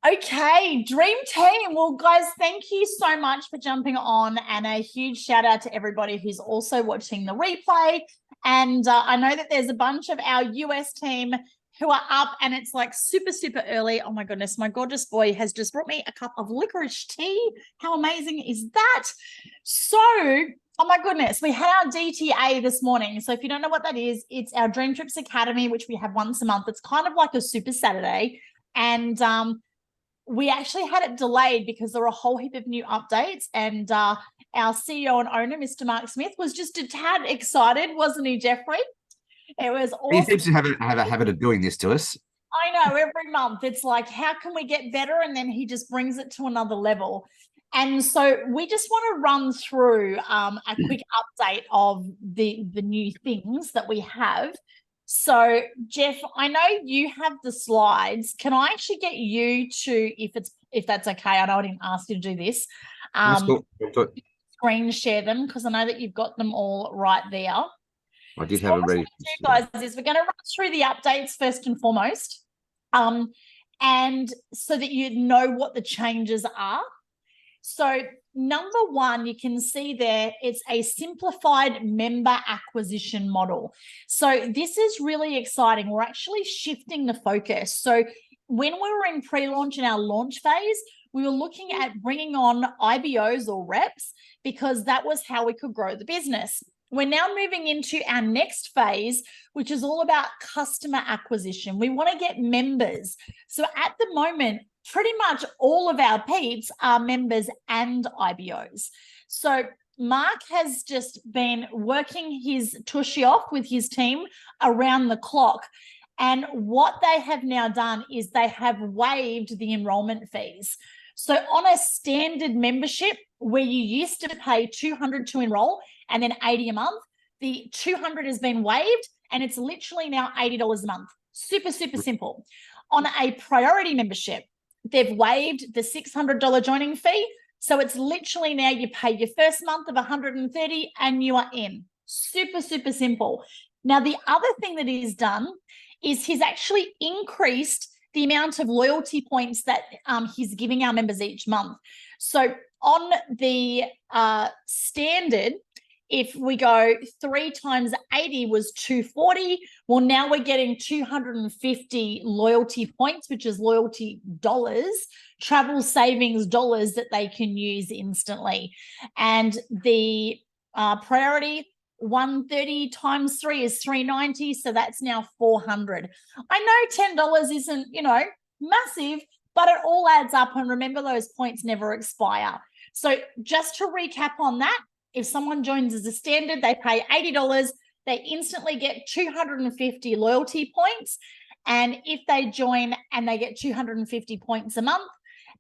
Okay, dream team. Well, guys, thank you so much for jumping on, and a huge shout out to everybody who's also watching the replay. And I know that there's a bunch of our US team who are up, and it's like super, super early. Oh my goodness, my gorgeous boy has just brought me a cup of licorice tea. How amazing is that? So, oh my goodness, we had our DTA this morning. So if you don't know what that is, it's our DreamTrips Academy, which we have once a month. It's kind of like a super Saturday. And we actually had it delayed because there were a whole heap of new updates, and our CEO and owner, Mr. Mark Smith, was just a tad excited, wasn't he, Jeffrey? It was awesome. He seems to have a habit of doing this to us. I know, every month it's like, how can we get better? And then he just brings it to another level. And so we just want to run through a quick update of the new things that we have. So, Jeff, I know you have the slides. Can I actually get you to, if that's okay, I know I didn't ask you to do this, That's cool. screen share them, because I know that you've got them all right there. I did have it ready. Guys, is we're going to run through the updates first and foremost, and so that you know what the changes are. So number one, you can see there, it's a simplified member acquisition model. So this is really exciting. We're actually shifting the focus. So when we were in pre-launch in our launch phase, we were looking at bringing on IBOs or reps because that was how we could grow the business. We're now moving into our next phase, which is all about customer acquisition. We want to get members. So at the moment, pretty much all of our peeps are members and IBOs. So Mark has just been working his tushy off with his team around the clock. And what they have now done is they have waived the enrollment fees. So on a standard membership where you used to pay $200 to enroll and then $80 a month, the $200 has been waived and it's literally now $80 a month. Super, super simple. On a priority membership, they've waived the $600 joining fee. So it's literally now you pay your first month of $130 and you are in. Super, super simple. Now, the other thing that he's done is he's actually increased the amount of loyalty points that he's giving our members each month. So on the standard, if we go 3 times 80 was 240, well, now we're getting 250 loyalty points, which is loyalty dollars, travel savings dollars that they can use instantly. And the priority 130 times 3 is 390, so that's now 400. I know $10 isn't, massive, but it all adds up, and remember, those points never expire. So just to recap on that, if someone joins as a standard, they pay $80, they instantly get 250 loyalty points. And if they join and they get 250 points a month,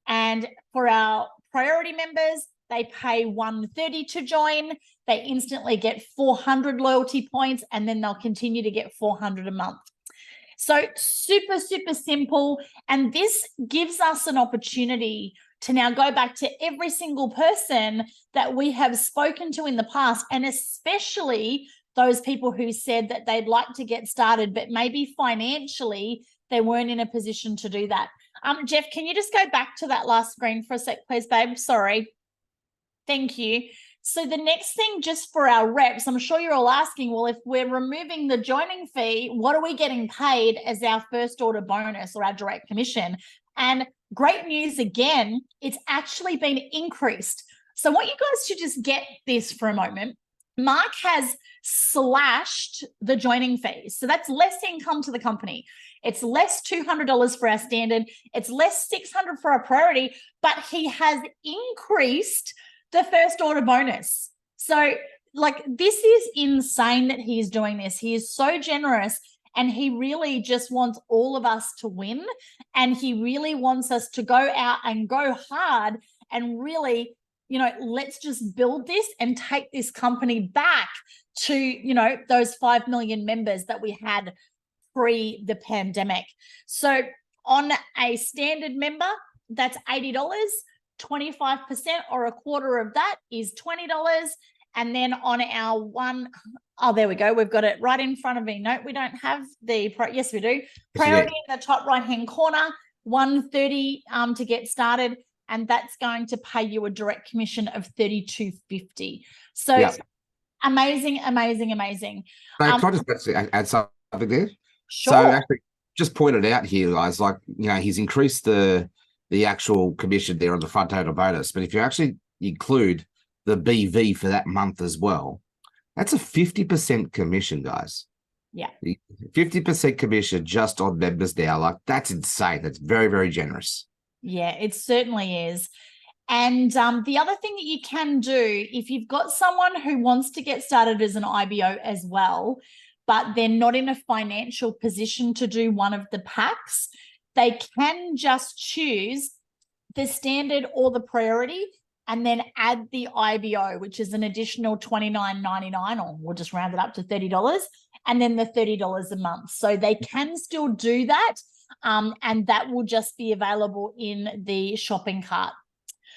and for our priority members, they pay $130 to join, they instantly get 400 loyalty points, and then they'll continue to get 400 a month. So super, super simple. And this gives us an opportunity to now go back to every single person that we have spoken to in the past, and especially those people who said that they'd like to get started, but maybe financially they weren't in a position to do that. Jeff, can you just go back to that last screen for a sec, please, babe? Sorry. Thank you. So the next thing, just for our reps, I'm sure you're all asking, well, if we're removing the joining fee, what are we getting paid as our first order bonus or our direct commission? And great news again, it's actually been increased. So I want you guys to just get this for a moment. Mark has slashed the joining fees. So that's less income to the company. It's less $200 for our standard. It's less $600 for our priority, but he has increased the first order bonus. So this is insane that he's doing this. He is so generous, and he really just wants all of us to win. And he really wants us to go out and go hard and really, let's just build this and take this company back to, those 5 million members that we had pre the pandemic. So on a standard member, that's $80. 25% or a quarter of that is $20. And then on our there we go. We've got it right in front of me. No, we don't have yes, we do. Priority in the top right-hand corner. $130 to get started, and that's going to pay you a direct commission of $32.50. So Yeah. amazing, amazing, amazing. So can I just add something there? Sure. So actually, just pointed out here, guys, like, you know, he's increased the actual commission there on the front total bonus. But if you actually include the BV for that month as well, that's a 50% commission, guys. Yeah. 50% commission just on members now. Like, that's insane. That's very, very generous. Yeah, it certainly is. And the other thing that you can do, if you've got someone who wants to get started as an IBO as well, but they're not in a financial position to do one of the packs, they can just choose the standard or the priority and then add the IBO, which is an additional $29.99, or we'll just round it up to $30, and then the $30 a month. So they can still do that, and that will just be available in the shopping cart.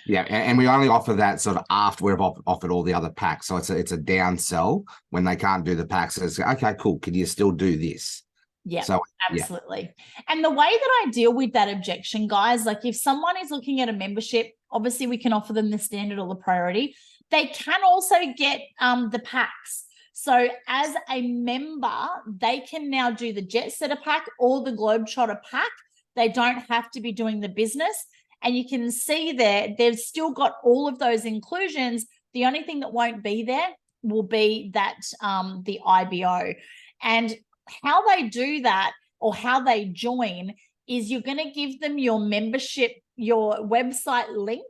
Yeah, and we only offer that sort of after we've offered all the other packs. So it's a down sell when they can't do the packs. So it's okay, cool. Can you still do this? Yeah, so, absolutely. Yeah. And the way that I deal with that objection, guys, like if someone is looking at a membership, obviously we can offer them the standard or the priority. They can also get the packs. So as a member, they can now do the Jet Setter pack or the Globetrotter pack. They don't have to be doing the business. And you can see there, they've still got all of those inclusions. The only thing that won't be there will be that the IBO. And how they do that, or how they join, is you're going to give them your membership, your website link.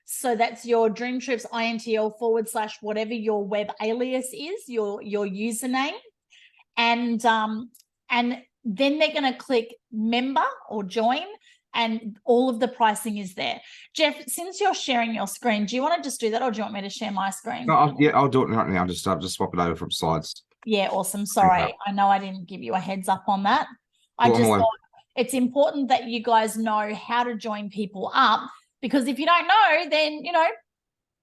So that's your DreamTrips INTL / whatever your web alias is, your username. And then they're going to click member or join, and all of the pricing is there. Jeff, since you're sharing your screen, do you want to just do that, or do you want me to share my screen? No, I'll do it right now. Just swap it over from slides. Yeah, awesome. Sorry, I know I didn't give you a heads up on that. I just thought it's important that you guys know how to join people up, because if you don't know, then, you know,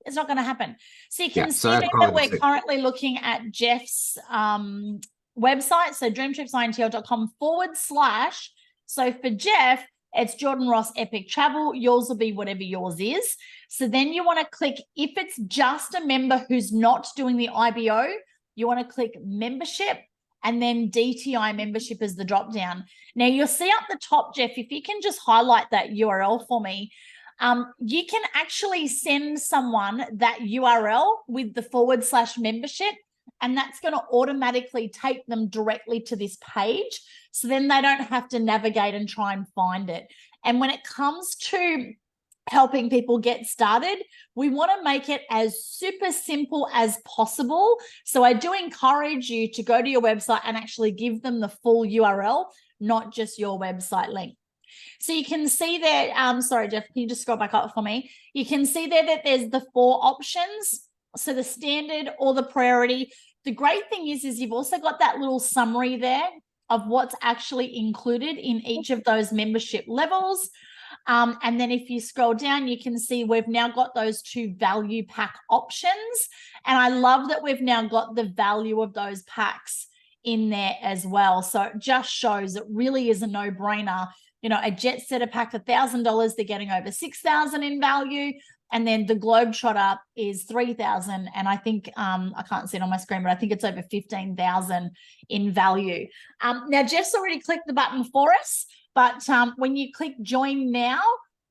it's not going to happen. So you can see that we're currently looking at Jeff's website. So dreamtripsintl.com / so for Jeff, it's Jordan Ross Epic Travel. Yours will be whatever yours is. So then you want to click, if it's just a member who's not doing the IBO, you want to click membership, and then DTI membership is the drop down. Now you'll see up the top, Jeff, if you can just highlight that URL for me, you can actually send someone that URL with the / membership, and that's going to automatically take them directly to this page. So then they don't have to navigate and try and find it. And when it comes to helping people get started, we want to make it as super simple as possible. So I do encourage you to go to your website and actually give them the full URL, not just your website link. So you can see there, sorry, Jeff, can you just scroll back up for me? You can see there that there's the 4 options. So the standard or the priority. The great thing is you've also got that little summary there of what's actually included in each of those membership levels. And then if you scroll down, you can see we've now got those 2 value pack options. And I love that we've now got the value of those packs in there as well. So it just shows it really is a no-brainer. You know, a Jet Setter pack, $1,000, they're getting over $6,000 in value. And then the Globetrotter is $3,000. And I think, I can't see it on my screen, but I think it's over $15,000 in value. Now, Jeff's already clicked the button for us. But when you click join now,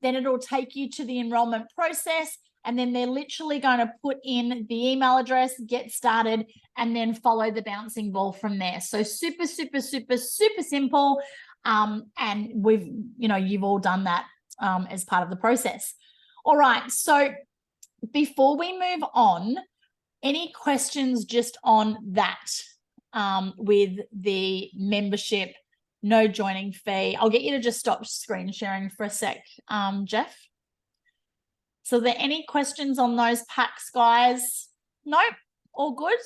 then it'll take you to the enrollment process. And then they're literally going to put in the email address, get started, and then follow the bouncing ball from there. So super, super, super, super simple. And you've all done that as part of the process. All right. So before we move on, any questions just on that with the membership? No joining fee. I'll get you to just stop screen sharing for a sec, Jeff. So are there any questions on those packs, guys? Nope, all good.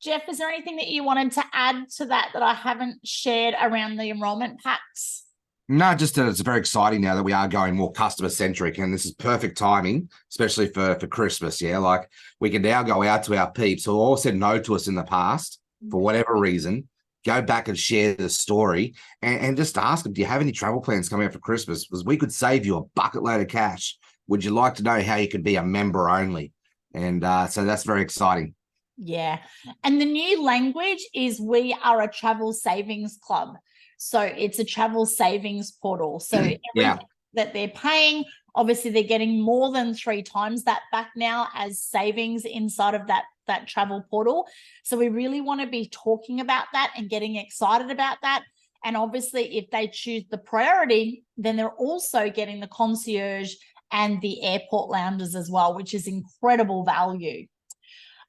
Jeff, is there anything that you wanted to add to that I haven't shared around the enrollment packs? No, just that it's very exciting now that we are going more customer-centric, and this is perfect timing, especially for Christmas, yeah? Like, we can now go out to our peeps who all said no to us in the past for whatever reason, go back and share the story, and just ask them, do you have any travel plans coming up for Christmas? Because we could save you a bucket load of cash. Would you like to know how you could be a member only? And so that's very exciting. Yeah. And the new language is we are a travel savings club. So it's a travel savings portal. So everything that they're paying, obviously they're getting more than 3 times that back now as savings inside of that travel portal. So we really want to be talking about that and getting excited about that. And obviously if they choose the priority, then they're also getting the concierge and the airport lounges as well, which is incredible value.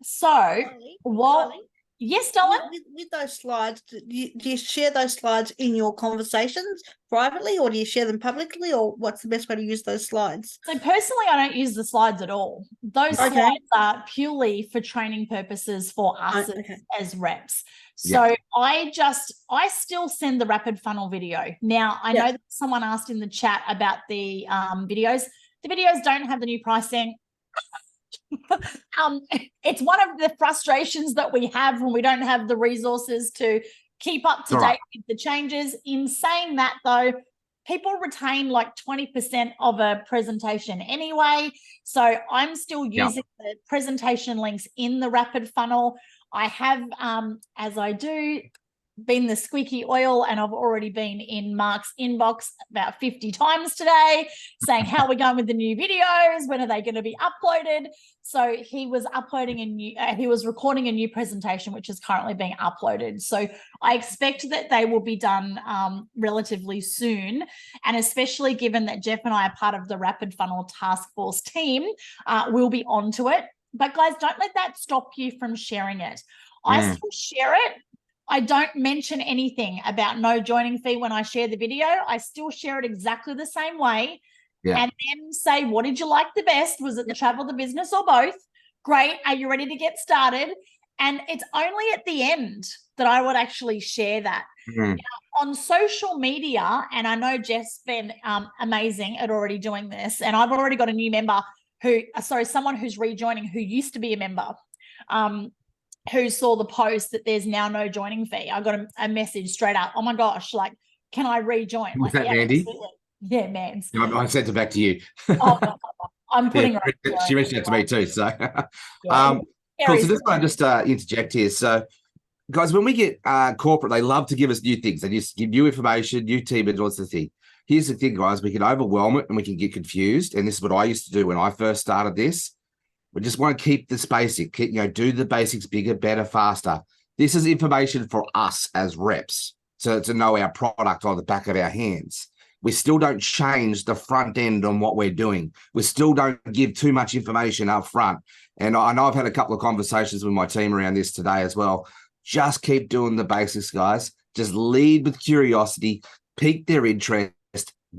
So yes, darling? With those slides, do you share those slides in your conversations privately, or do you share them publicly, or what's the best way to use those slides? So personally, I don't use the slides at all. Those slides are purely for training purposes for us as reps. So I still send the rapid funnel video. Now, I know that someone asked in the chat about the videos. The videos don't have the new pricing. It's one of the frustrations that we have when we don't have the resources to keep up to date with the changes. In saying that, though, people retain like 20% of a presentation anyway. So I'm still using the presentation links in the rapid funnel. I have, as I do, been the squeaky oil, and I've already been in Mark's inbox about 50 times today saying, how are we going with the new videos? When are they going to be uploaded? So he was recording a new presentation, which is currently being uploaded. So I expect that they will be done relatively soon. And especially given that Jeff and I are part of the Rapid Funnel Task Force team, we'll be onto it. But guys, don't let that stop you from sharing it. I still share it. I don't mention anything about no joining fee when I share the video. I still share it exactly the same way. And then say, what did you like the best? Was it the travel, the business, or both? Great. Are you ready to get started? And it's only at the end that I would actually share that. Now, on social media, and I know Jeff's been amazing at already doing this, and I've already got a new member someone who's rejoining who used to be a member. Who saw the post that there's now no joining fee. I got a message straight up. Oh my gosh, like, can I rejoin? Was that Mandy? Absolutely. Yeah, man. I sent it back to you. I'm putting she mentioned it to me too. So, cool. So just want to just interject here. So, guys, when we get corporate, they love to give us new things. They just give new information, new team, and what's the thing. Here's the thing, guys. We can overwhelm it and we can get confused. And this is what I used to do when I first started this. We just want to keep this basic, do the basics bigger, better, faster. This is information for us as reps to know our product on the back of our hands. We still don't change the front end on what we're doing. We still don't give too much information up front. And I know I've had a couple of conversations with my team around this today as well. Just keep doing the basics, guys. Just lead with curiosity, pique their interest,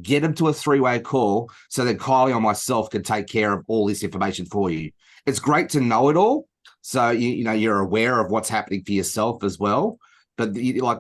get them to a 3-way call so that Kylie or myself can take care of all this information for you. It's great to know it all, so you're aware of what's happening for yourself as well. But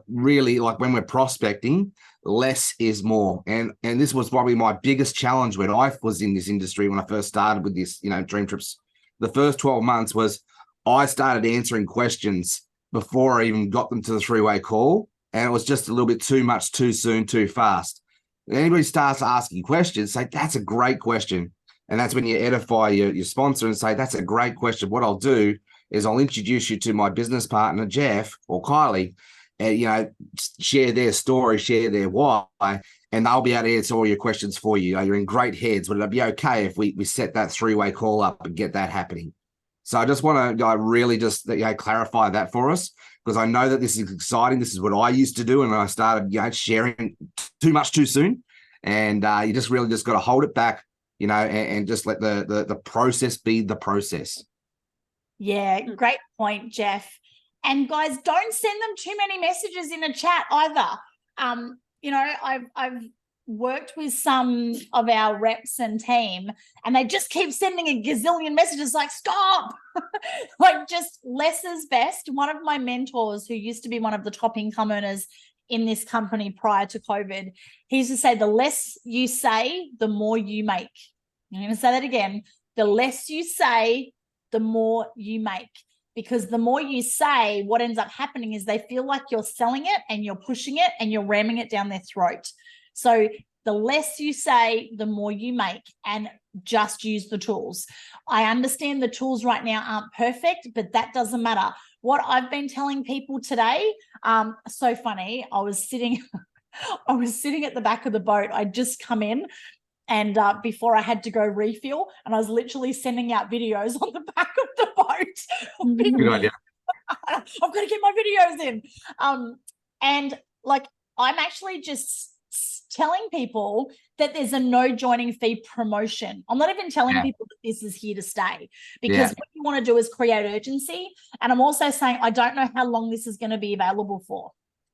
really, when we're prospecting, less is more. And this was probably my biggest challenge when I was in this industry when I first started with this, DreamTrips. The first 12 months was I started answering questions before I even got them to the 3-way call, and it was just a little bit too much, too soon, too fast. When anybody starts asking questions, say, that's a great question. And that's when you edify your sponsor and say, that's a great question. What I'll do is I'll introduce you to my business partner, Jeff or Kylie, and, share their story, share their why, and they'll be able to answer all your questions for you. You're in great heads. Would it be okay if we set that 3-way call up and get that happening? So I just want to really just clarify that for us, because I know that this is exciting. This is what I used to do, and I started sharing too much too soon. And you just really just got to hold it back, and just let the process be the process. Yeah, great point, Jeff. And guys, don't send them too many messages in a chat either. I've worked with some of our reps and team, and they just keep sending a gazillion messages like, stop. Just less is best. One of my mentors, who used to be one of the top income earners in this company prior to COVID, he used to say, the less you say, the more you make. I'm going to say that again. The less you say, the more you make. because the more you say, what ends up happening is they feel like you're selling it and you're pushing it and you're ramming it down their throat. So the less you say, the more you make, and just use the tools. I understand the tools right now aren't perfect, but that doesn't matter. What I've been telling people today, so funny, I was sitting at the back of the boat. I'd just come in, and before I had to go refuel, and I was literally sending out videos on the back of the boat. Good idea. I've got to get my videos in. And like, I'm actually just telling people that there's a no joining fee promotion. I'm not even telling people that this is here to stay, because what you want to do is create urgency. And I'm also saying, I don't know how long this is going to be available for.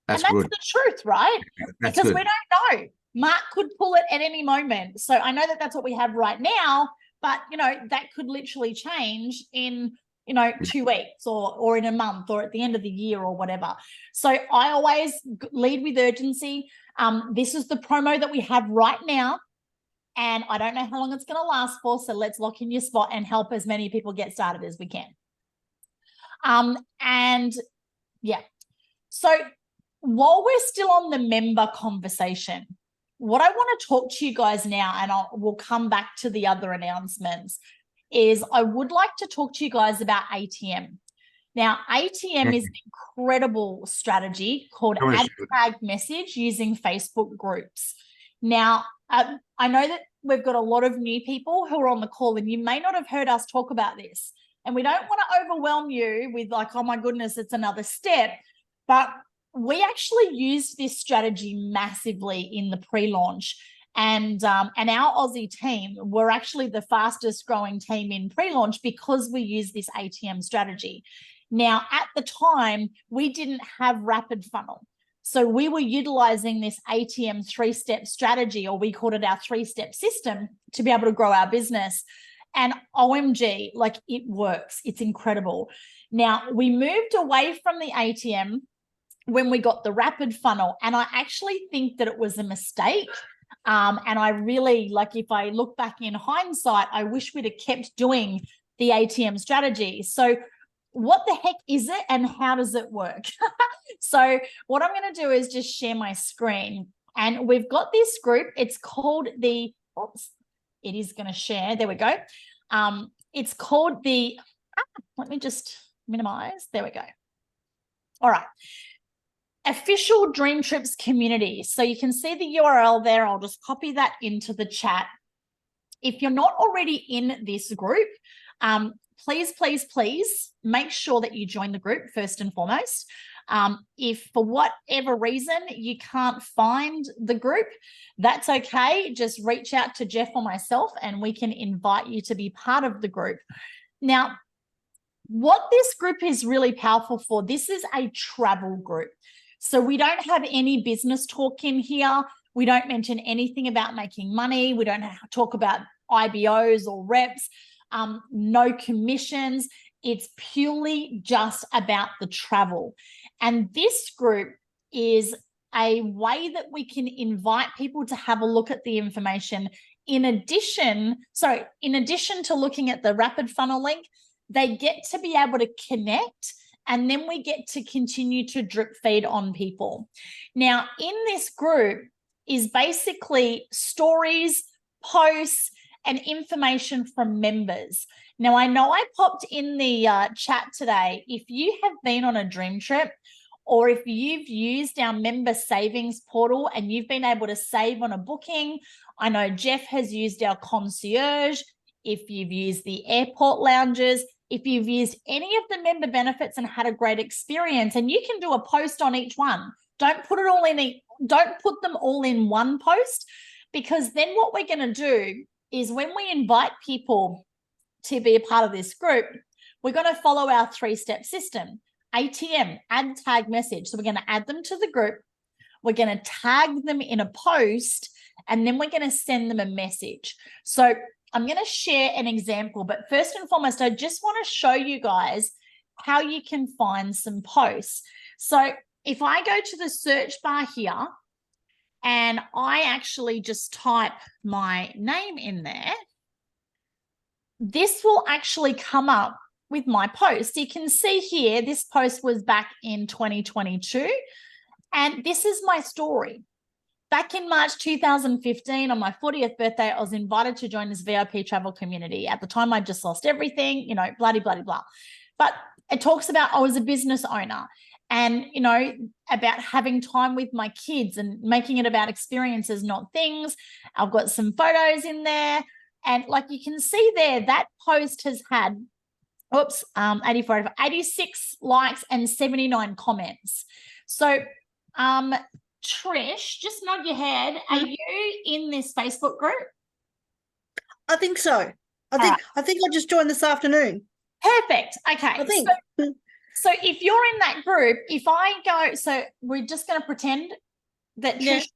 That's and that's good. the truth, right? That's because good. we don't know. Mark could pull it at any moment. So I know that that's what we have right now, but that could literally change in 2 weeks or in a month or at the end of the year or whatever. So I always lead with urgency. This is the promo that we have right now, and I don't know how long it's going to last for. So let's lock in your spot and help as many people get started as we can. And yeah, so while we're still on the member conversation, what I want to talk to you guys now, and we'll come back to the other announcements, is I would like to talk to you guys about ATM. Now, ATM is an incredible strategy called ad tag message using Facebook groups. Now, I know that we've got a lot of new people who are on the call, and you may not have heard us talk about this. And we don't want to overwhelm you with like, oh my goodness, it's another step. But we actually used this strategy massively in the pre-launch. And our Aussie team were actually the fastest growing team in pre-launch because we used this ATM strategy. Now, at the time, we didn't have rapid funnel. So we were utilizing this ATM 3-step strategy, or we called it our 3-step system, to be able to grow our business. And OMG, like, it works. It's incredible. Now, we moved away from the ATM when we got the rapid funnel. And I actually think that it was a mistake. And I really, like, if I look back in hindsight, I wish we'd have kept doing the ATM strategy. So what the heck is it and how does it work? So what I'm going to do is just share my screen. And we've got this group. It's called it is going to share. There we go. It's called let me just minimize. There we go. All right. Official DreamTrips community. So you can see the URL there. I'll just copy that into the chat. If you're not already in this group, please, please, please make sure that you join the group first and foremost. If for whatever reason you can't find the group, that's okay. Just reach out to Jeff or myself and we can invite you to be part of the group. Now, what this group is really powerful for, this is a travel group. So we don't have any business talk in here. We don't mention anything about making money. We don't talk about IBOs or reps, no commissions. It's purely just about the travel. And this group is a way that we can invite people to have a look at the information. In addition to looking at the rapid funnel link, they get to be able to connect, and then we get to continue to drip feed on people. Now, in this group is basically stories, posts, and information from members. Now, I know I popped in the chat today. If you have been on a dream trip, or if you've used our member savings portal and you've been able to save on a booking, I know Jeff has used our concierge. If you've used the airport lounges, if you've used any of the member benefits and had a great experience, and you can do a post on each one. Don't put them all in one post, because then what we're going to do is when we invite people to be a part of this group, we're going to follow our 3-step system. ATM, add tag message. So we're going to add them to the group. We're going to tag them in a post, and then we're going to send them a message. So I'm going to share an example, but first and foremost, I just want to show you guys how you can find some posts. So if I go to the search bar here and I actually just type my name in there, this will actually come up with my post. You can see here, this post was back in 2022, and this is my story. Back in March 2015, on my 40th birthday, I was invited to join this VIP travel community. At the time, I just lost everything, you know, bloody, bloody, blah. But it talks about I was a business owner and, you know, about having time with my kids and making it about experiences, not things. I've got some photos in there. And like you can see there, that post has had, 86 likes and 79 comments. So, Trish, just nod your head. Are you in this Facebook group? I think so. I think I just joined this afternoon. Perfect. Okay. I think. So if you're in that group, if I go, so we're just going to pretend that Trish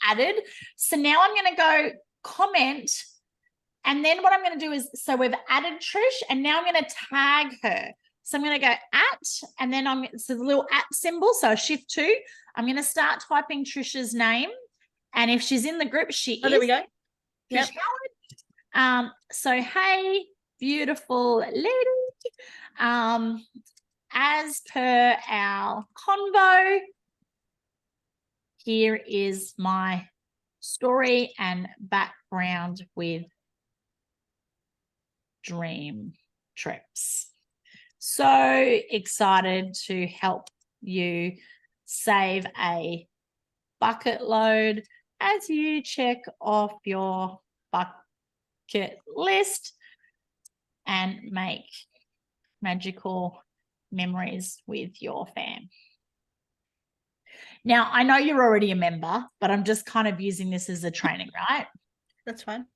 added. So now I'm going to go comment, and then what I'm going to do is, so we've added Trish, and now I'm going to tag her. So I'm going to go at, and then so the little at symbol, so shift 2. I'm going to start typing Trish's name, and if she's in the group, she is. There we go. Trish Howard. So hey, beautiful lady. As per our convo, here is my story and background with DreamTrips. So excited to help you save a bucket load as you check off your bucket list and make magical memories with your fam. Now, I know you're already a member, but I'm just kind of using this as a training, right? That's fine.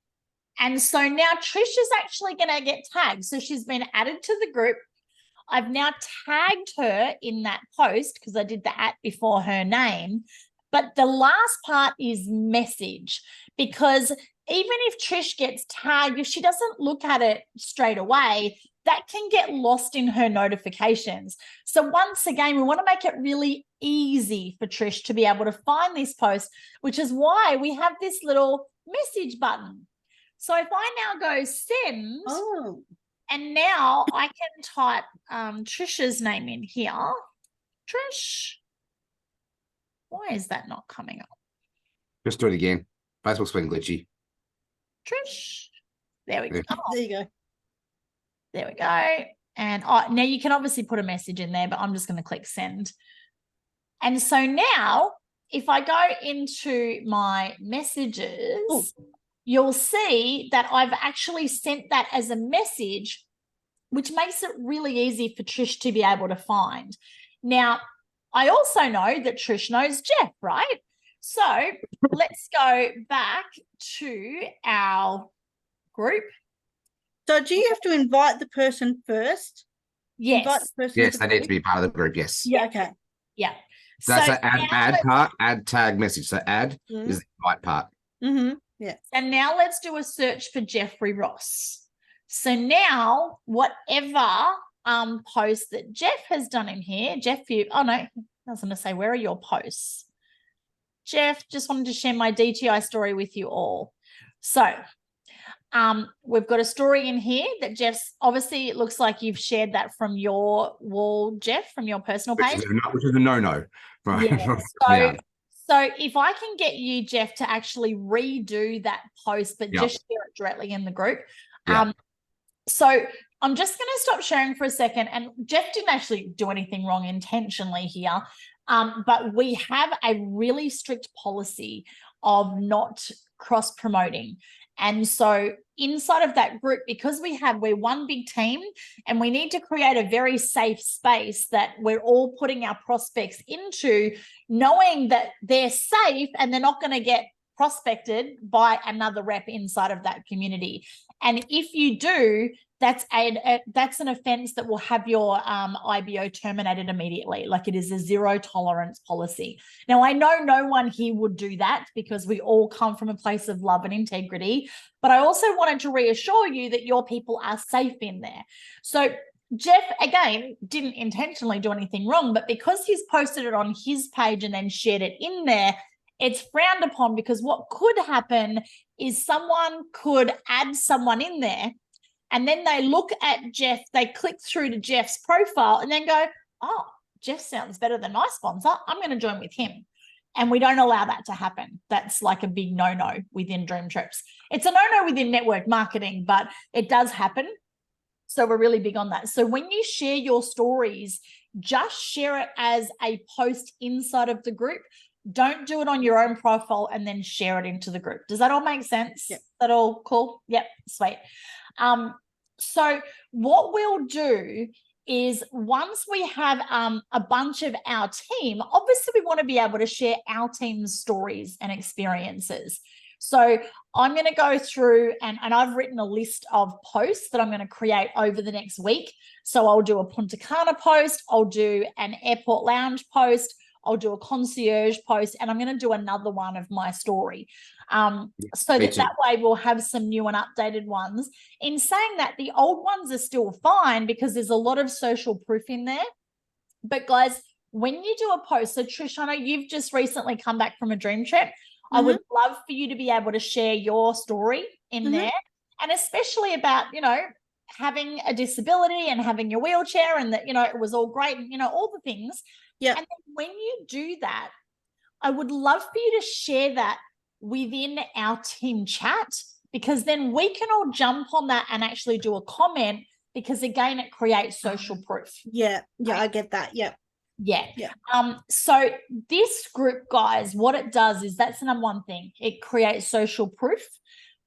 And so now Trish is actually going to get tagged. So she's been added to the group. I've now tagged her in that post because I did the at before her name. But the last part is message, because even if Trish gets tagged, if she doesn't look at it straight away, that can get lost in her notifications. So once again, we want to make it really easy for Trish to be able to find this post, which is why we have this little message button. So if I now go send, and now I can type Trisha's name in here. Trish, why is that not coming up? Just do it again. Facebook's been glitchy. Trish, there we go. There you go. There we go. And now you can obviously put a message in there, but I'm just going to click send. And so now if I go into my messages, you'll see that I've actually sent that as a message, which makes it really easy for Trish to be able to find. Now, I also know that Trish knows Jeff, right? So let's go back to our group. So do you have to invite the person first? Yes. Invite the person Yes, they need to be part of the group. Yes. Yeah. Okay. Yeah. That's an add part, add tag message. So add is the invite part. Mm-hmm. Yeah. And now let's do a search for Jeffrey Ross. So now whatever post that Jeff has done in here, Jeff, I was going to say, where are your posts? Jeff, just wanted to share my DTI story with you all. So we've got a story in here that Jeff's, obviously it looks like you've shared that from your wall, Jeff, from your personal page. Which is a no-no. Yeah. So if I can get you, Jeff, to actually redo that post, but just share it directly in the group. So I'm just going to stop sharing for a second. And Jeff didn't actually do anything wrong intentionally here. But we have a really strict policy of not cross-promoting. And so inside of that group, because we're one big team and we need to create a very safe space that we're all putting our prospects into, knowing that they're safe and they're not going to get prospected by another rep inside of that community. And if you do, that's an offense that will have your IBO terminated immediately. Like, it is a zero tolerance policy. Now, I know no one here would do that because we all come from a place of love and integrity, but I also wanted to reassure you that your people are safe in there. So Jeff, again, didn't intentionally do anything wrong, but because he's posted it on his page and then shared it in there, it's frowned upon, because what could happen is someone could add someone in there, And then they look at Jeff, they click through to Jeff's profile and then go, oh, Jeff sounds better than my sponsor. I'm going to join with him. And we don't allow that to happen. That's like a big no-no within DreamTrips. It's a no-no within network marketing, but it does happen. So we're really big on that. So when you share your stories, just share it as a post inside of the group. Don't do it on your own profile and then share it into the group. Does that all make sense? Yep. Is that all cool? Yep, sweet. So what we'll do is once we have a bunch of our team, obviously we want to be able to share our team's stories and experiences. So I'm going to go through and I've written a list of posts that I'm going to create over the next week. So I'll do a Punta Cana post, I'll do an airport lounge post, I'll do a concierge post, and I'm going to do another one of my story. So that way we'll have some new and updated ones. In saying that, the old ones are still fine because there's a lot of social proof in there. But guys, when you do a post, so Trish, I know you've just recently come back from a dream trip. I would love for you to be able to share your story in there, and especially about, you know, having a disability and having your wheelchair and that, you know, it was all great, you know, all the things. Yeah. And then when you do that, I would love for you to share that within our team chat, because then we can all jump on that and actually do a comment, because again, it creates social proof. Yeah. Yeah. I get that. Yeah. Yeah. Yeah. So this group, guys, what it does is that's the number one thing. It creates social proof,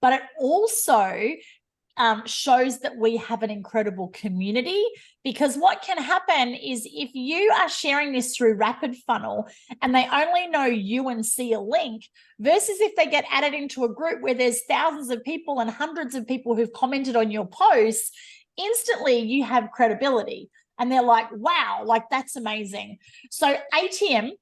but it also shows that we have an incredible community, because what can happen is if you are sharing this through Rapid Funnel and they only know you and see a link, versus if they get added into a group where there's thousands of people and hundreds of people who've commented on your posts, instantly you have credibility. And they're like, wow, like that's amazing. So ATM,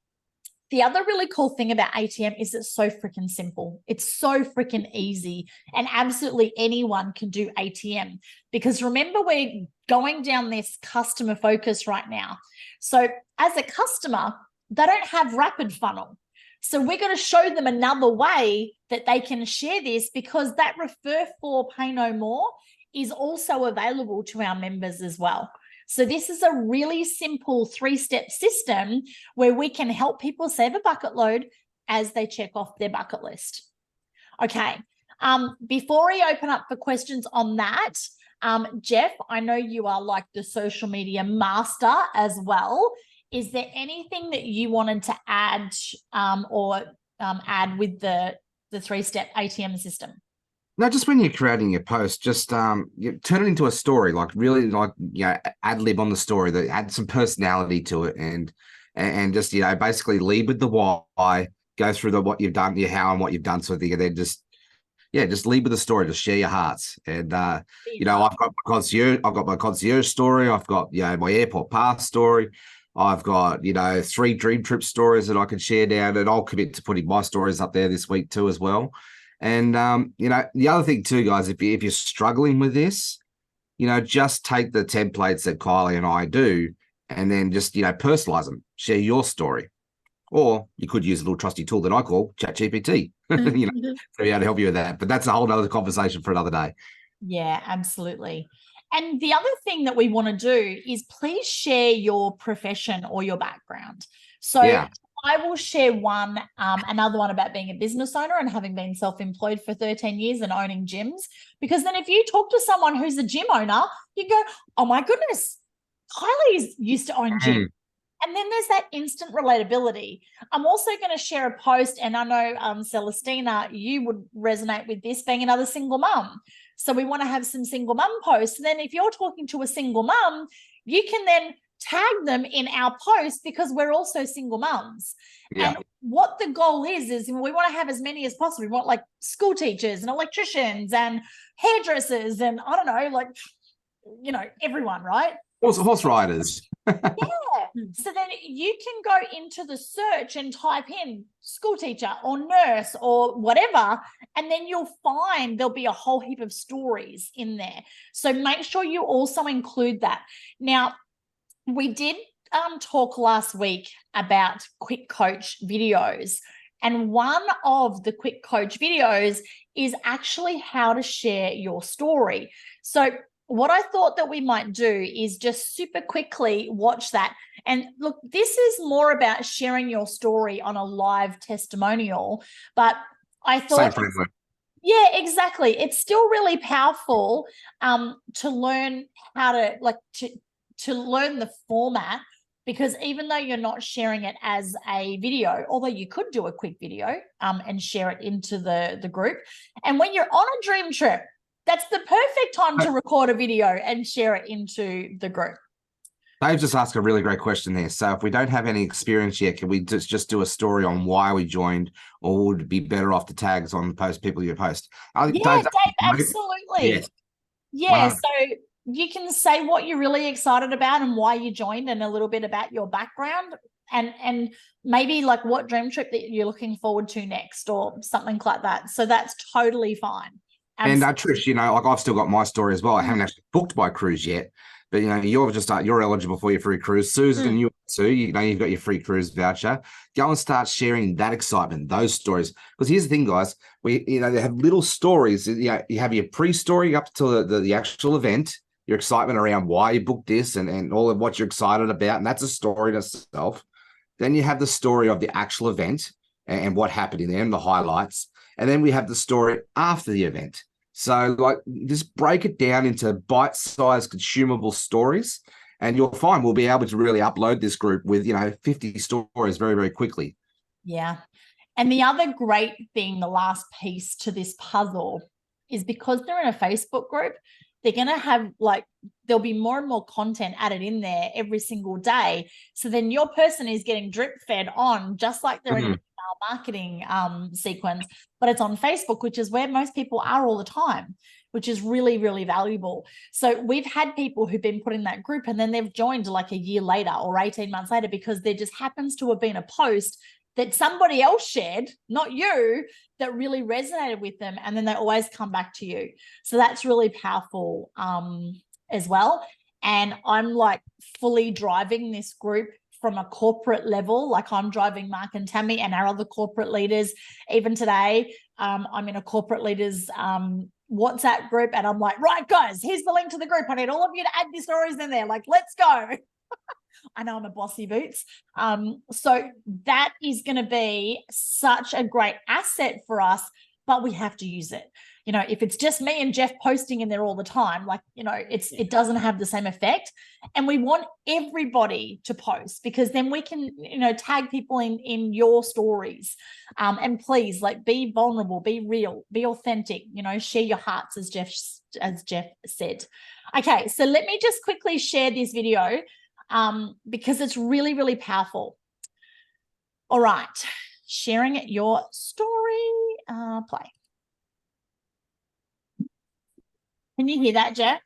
the other really cool thing about ATM is it's so freaking simple. It's so freaking easy, and absolutely anyone can do ATM, because remember, we're going down this customer focus right now. So as a customer, they don't have Rapid Funnel. So we're going to show them another way that they can share this, because that refer for pay no more is also available to our members as well. So this is a really simple 3-step system where we can help people save a bucket load as they check off their bucket list. Okay. Before we open up for questions on that, Jeff, I know you are like the social media master as well. Is there anything that you wanted to add or add with the 3-step ATM system? No, just when you're creating your post, just you turn it into a story, like really, like, you know, ad lib on the story, that add some personality to it, and just, you know, basically lead with the why, go through the what you've done, your how, and what you've done, sort of thing, and then just lead with the story, just share your hearts. And you know, I've got my concierge story, I've got, you know, my airport pass story, I've got, you know, 3 dream trip stories that I can share down, and I'll commit to putting my stories up there this week too as well. And, you know, the other thing too, guys, if you're struggling with this, you know, just take the templates that Kylie and I do and then just, you know, personalize them, share your story. Or you could use a little trusty tool that I call ChatGPT, you know, to be able to help you with that. But that's a whole other conversation for another day. Yeah, absolutely. And the other thing that we want to do is please share your profession or your background. So yeah. I will share another one about being a business owner and having been self-employed for 13 years and owning gyms. Because then if you talk to someone who's a gym owner, you go, oh my goodness, Kylie's used to own gym. And then there's that instant relatability. I'm also going to share a post, and I know, Celestina, you would resonate with this, being another single mum. So we want to have some single mum posts. And then if you're talking to a single mum, you can then tag them in our post, because we're also single mums. Yeah. And what the goal is we want to have as many as possible. We want like school teachers and electricians and hairdressers and I don't know, like, you know, everyone, right? Horse riders. Yeah. So then you can go into the search and type in school teacher or nurse or whatever, and then you'll find there'll be a whole heap of stories in there. So make sure you also include that. Now, we did talk last week about quick coach videos, and one of the quick coach videos is actually how to share your story. So what I thought that we might do is just super quickly watch that. And look, this is more about sharing your story on a live testimonial, but I Same thought, framework. yeah, exactly. It's still really powerful to learn how to to learn the format, because even though you're not sharing it as a video, although you could do a quick video and share it into the group. And when you're on a dream trip, that's the perfect time to record a video and share it into the group. Dave just asked a really great question there. So if we don't have any experience yet, can we just do a story on why we joined, or would it be better off the tags on the post people you post? Yeah, Dave, absolutely. Yes. Yeah, so you can say what you're really excited about and why you joined, and a little bit about your background, and maybe like what dream trip that you're looking forward to next, or something like that. So that's totally fine. And Trish, you know, like I've still got my story as well. I haven't actually booked my cruise yet, but you know, you're eligible for your free cruise. Susan, you too. You know, you've got your free cruise voucher. Go and start sharing that excitement, those stories. Because here's the thing, guys. They have little stories. You know, you have your pre-story up to the actual event, your excitement around why you booked this and all of what you're excited about, and that's a story in itself. Then you have the story of the actual event and what happened in there and the highlights. And then we have the story after the event. So like just break it down into bite-sized consumable stories, and you'll find we'll be able to really upload this group with, 50 stories very, very quickly. Yeah. And the other great thing, the last piece to this puzzle, is because they're in a Facebook group, they're going to have there'll be more and more content added in there every single day. So then your person is getting drip fed on, just like they're in an email marketing sequence, but it's on Facebook, which is where most people are all the time, which is really, really valuable. So we've had people who've been put in that group and then they've joined like a year later or 18 months later, because there just happens to have been a post that somebody else shared, not you, that really resonated with them. And then they always come back to you. So that's really powerful as well. And I'm like fully driving this group from a corporate level. Like I'm driving Mark and Tammy and our other corporate leaders. Even today, I'm in a corporate leaders WhatsApp group, and I'm like, right, guys, here's the link to the group. I need all of you to add your stories in there. Like, let's go. I know I'm a bossy boots. So that is going to be such a great asset for us, but we have to use it. If it's just me and Jeff posting in there all the time, it doesn't have the same effect. And we want everybody to post, because then we can, tag people in your stories. And please, be vulnerable, be real, be authentic, share your hearts, as Jeff said. Okay, so let me just quickly share this video, because it's really, really powerful. All right, sharing your story, play. Can you hear that, Jeff?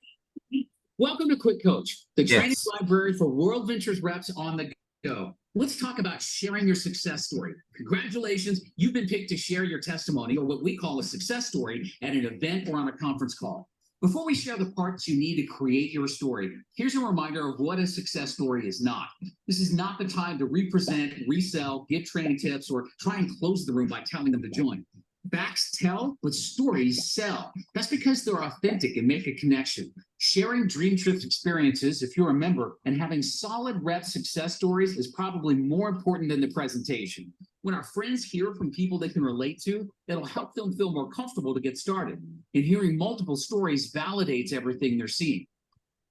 Welcome to Quick Coach, the training library for World Ventures reps on the go. Let's talk about sharing your success story. Congratulations, you've been picked to share your testimony, or what we call a success story, at an event or on a conference call. Before we share the parts you need to create your story, here's a reminder of what a success story is not. This is not the time to represent, resell, give training tips, or try and close the room by telling them to join. Facts tell, but stories sell. That's because they're authentic and make a connection. Sharing DreamTrips experiences, if you're a member, and having solid rep success stories is probably more important than the presentation. When our friends hear from people they can relate to, it'll help them feel more comfortable to get started. And hearing multiple stories validates everything they're seeing.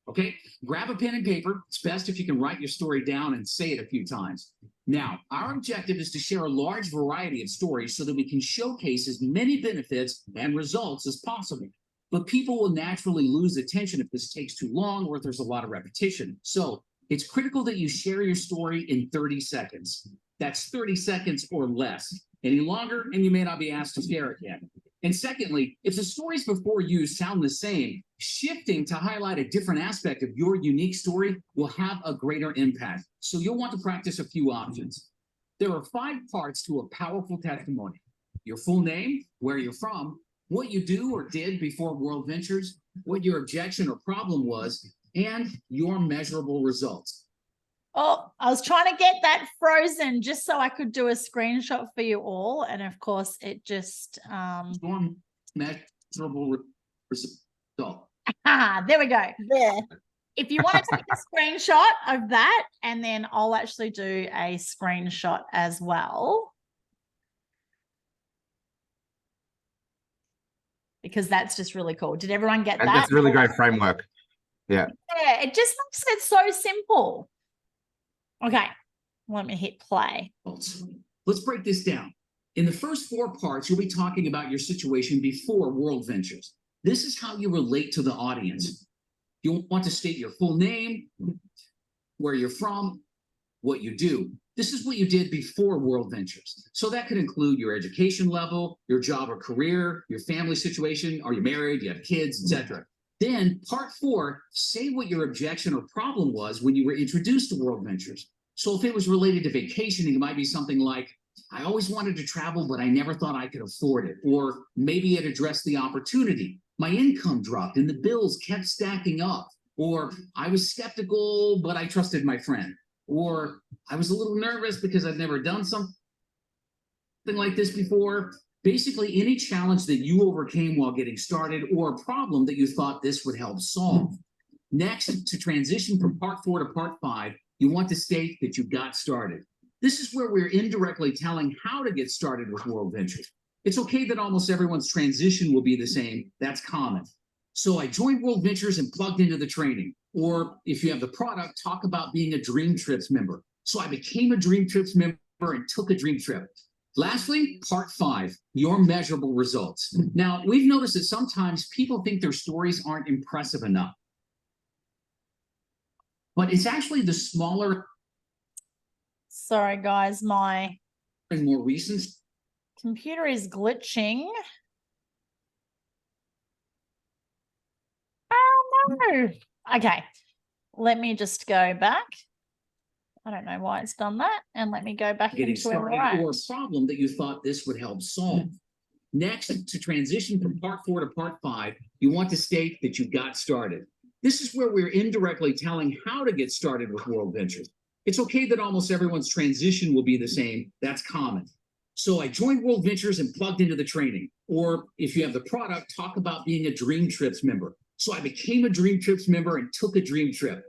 Okay, grab a pen and paper. It's best if you can write your story down and say it a few times. Now, our objective is to share a large variety of stories so that we can showcase as many benefits and results as possible. But people will naturally lose attention if this takes too long or if there's a lot of repetition. So it's critical that you share your story in 30 seconds. That's 30 seconds or less. Any longer, and you may not be asked to share it yet. And secondly, if the stories before you sound the same, shifting to highlight a different aspect of your unique story will have a greater impact. So you'll want to practice a few options. There are 5 parts to a powerful testimony: your full name, where you're from, what you do or did before World Ventures, what your objection or problem was, and your measurable results. Oh, I was trying to get that frozen just so I could do a screenshot for you all. And of course, it just... Measurable result. There we go. There. If you want to take a screenshot of that, and then I'll actually do a screenshot as well, because that's just really cool. Did everyone get that? That's a really great framework. Yeah. Yeah, it just makes it so simple. Okay, let me hit play. Let's break this down. In the first 4 parts, you'll be talking about your situation before World Ventures. This is how you relate to the audience. You'll want to state your full name, where you're from, what you do. This is what you did before World Ventures. So that could include your education level, your job or career, your family situation. Are you married? Do you have kids, etc. Then part 4, say what your objection or problem was when you were introduced to World Ventures. So if it was related to vacationing, it might be something like, I always wanted to travel, but I never thought I could afford it. Or maybe it addressed the opportunity. My income dropped and the bills kept stacking up. Or I was skeptical, but I trusted my friend. Or I was a little nervous because I've never done something like this before. Basically, any challenge that you overcame while getting started, or a problem that you thought this would help solve. Next, to transition from part 4 to part 5, you want to state that you got started. This is where we're indirectly telling how to get started with World Ventures. It's okay that almost everyone's transition will be the same. That's common. So I joined World Ventures and plugged into the training. Or if you have the product, talk about being a DreamTrips member. So I became a DreamTrips member and took a dream trip. Lastly, part 5, your measurable results. Now, we've noticed that sometimes people think their stories aren't impressive enough. But it's actually the smaller. Sorry, guys, my and more recent computer is glitching. Oh, no. Okay, let me just go back. I don't know why it's done that. And let me go back getting into where we're started, at. or a problem that you thought this would help solve. Next, to transition from part 4 to part 5, you want to state that you got started. This is where we're indirectly telling how to get started with World Ventures. It's okay that almost everyone's transition will be the same. That's common. So I joined World Ventures and plugged into the training. Or if you have the product, talk about being a DreamTrips member. So I became a DreamTrips member and took a dream trip.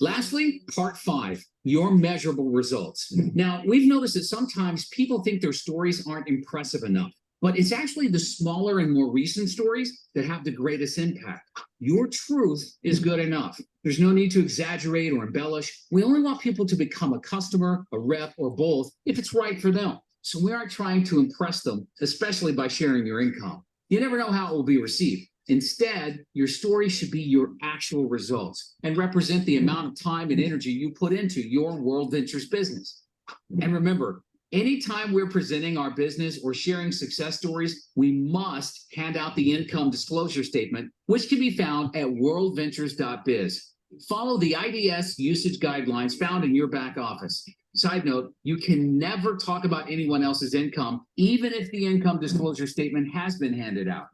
Lastly, part 5, your measurable results. Now, we've noticed that sometimes people think their stories aren't impressive enough, but it's actually the smaller and more recent stories that have the greatest impact. Your truth is good enough. There's no need to exaggerate or embellish. We only want people to become a customer, a rep, or both if it's right for them. So we aren't trying to impress them, especially by sharing your income. You never know how it will be received. Instead, your story should be your actual results and represent the amount of time and energy you put into your World Ventures business. And remember, anytime we're presenting our business or sharing success stories, we must hand out the income disclosure statement, which can be found at worldventures.biz. Follow the IDS usage guidelines found in your back office. Side note, you can never talk about anyone else's income, even if the income disclosure statement has been handed out.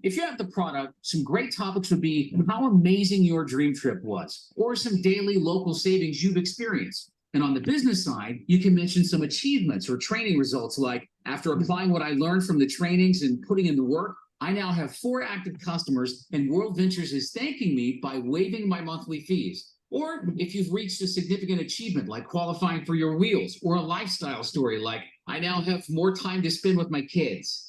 If you have the product, some great topics would be how amazing your dream trip was, or some daily local savings you've experienced. And on the business side, you can mention some achievements or training results like, after applying what I learned from the trainings and putting in the work, I now have 4 active customers and World Ventures is thanking me by waiving my monthly fees. Or if you've reached a significant achievement like qualifying for your wheels, or a lifestyle story like, I now have more time to spend with my kids.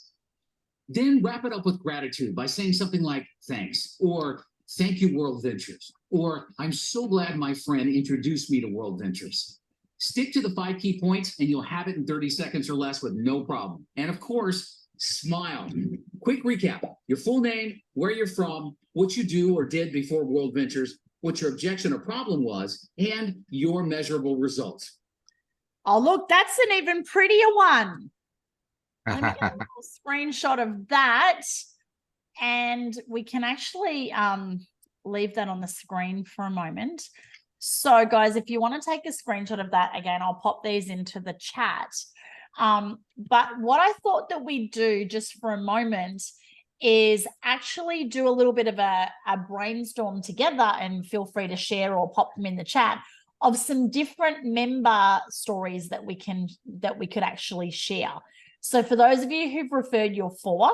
Then wrap it up with gratitude by saying something like, thanks, or thank you, World Ventures, or I'm so glad my friend introduced me to World Ventures. Stick to the 5 key points and you'll have it in 30 seconds or less with no problem. And of course, smile. Quick recap, your full name, where you're from, what you do or did before World Ventures, what your objection or problem was, and your measurable results. Oh, look, that's an even prettier one. Let me get a little screenshot of that. And we can actually leave that on the screen for a moment. So guys, if you want to take a screenshot of that, again, I'll pop these into the chat. But what I thought that we do just for a moment is actually do a little bit of a brainstorm together, and feel free to share or pop them in the chat, of some different member stories that we could actually share. So for those of you who've referred your 4,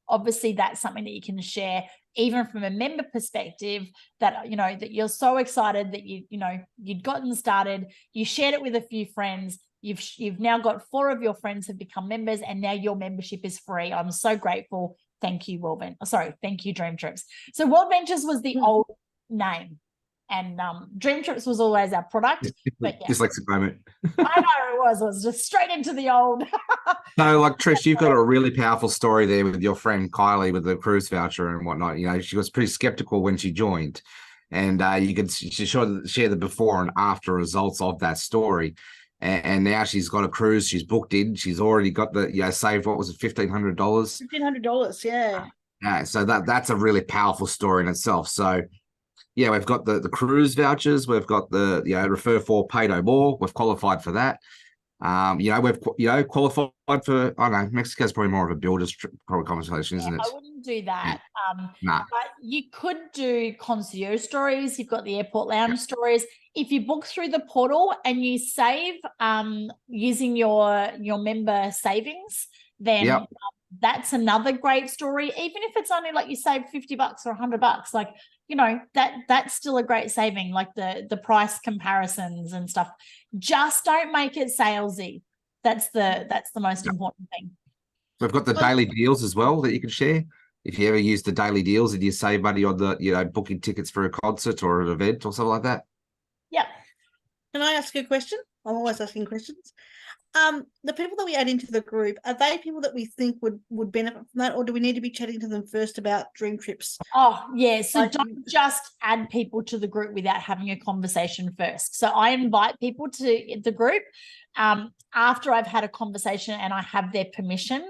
obviously that's something that you can share. even from a member perspective, that, you know, that you're so excited that you'd gotten started, you shared it with a few friends, you've now got 4 of your friends have become members, and now your membership is free. I'm so grateful. Thank you, thank you, DreamTrips. So World Ventures was the old name, and DreamTrips was always our product. But yeah, dyslexic moment. I know it was just straight into the old. No, like Trish, you've got a really powerful story there with your friend Kylie with the cruise voucher and whatnot. You know, she was pretty skeptical when she joined, and you could share the before and after results of that story. And now she's got a cruise. She's booked in. She's already got saved. What was it, $1,500? $1,500, yeah. Yeah, so that's a really powerful story in itself. So yeah, we've got the cruise vouchers. We've got the refer for, pay no more. We've qualified for that. We've qualified for, I don't know, Mexico's probably more of a builder's conversation, isn't it? I wouldn't do that. Nah. But you could do concierge stories. You've got the airport lounge stories. If you book through the portal and you save using your member savings, then that's another great story. Even if it's only like you save $50 or $100, like, you know, that's still a great saving, like the price comparisons and stuff. Just don't make it salesy. That's the most important thing. We've got the daily deals as well that you can share. If you ever use the daily deals and you save money on the, booking tickets for a concert or an event or something like that. Yeah. Can I ask you a question? I'm always asking questions. The people that we add into the group, are they people that we think would benefit from that, or do we need to be chatting to them first about DreamTrips? Oh, yeah. So don't just add people to the group without having a conversation first. So I invite people to the group after I've had a conversation and I have their permission.